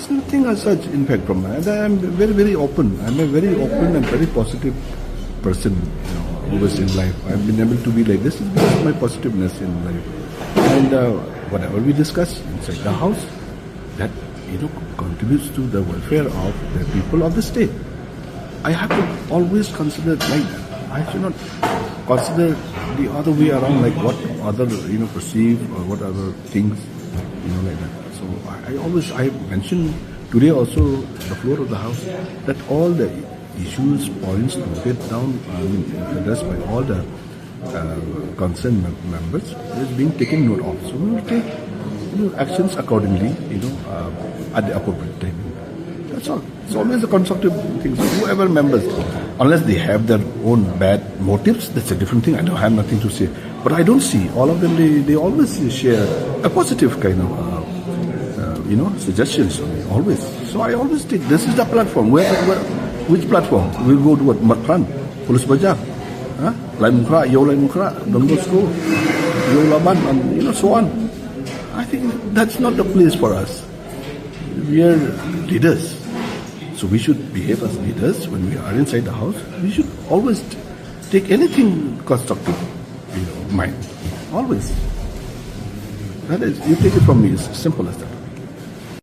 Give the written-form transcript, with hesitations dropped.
There's nothing as such, in fact, from my end. I'm very, very open. I'm a very open and very positive person, always in life. I've been able to be like this because of my positiveness in life. And whatever we discuss inside the house, that, contributes to the welfare of the people of the state. I have to always consider it like that. I should not consider the other way around, like what other, perceive or what other things, like that. So I mentioned today also the floor of the house that all the issues, points noted down, addressed by all the concerned members is being taken note of. So we will take actions accordingly, at the appropriate time. That's all. It's always a constructive thing. So whoever members, unless they have their own bad motives, that's a different thing. I don't have nothing to say. But I don't see all of them. They always share a positive kind of suggestions on me, always. So I always take, this is the platform. Which platform? We'll go to what? Matran, Police Bajar, Lain Mukra, Yo Lain Mukra, Don Bosco, Yo Laban, and so on. I think that's not the place for us. We are leaders. So we should behave as leaders when we are inside the house. We should always take anything constructive, mind. Always. That is, you take it from me, it's simple as that.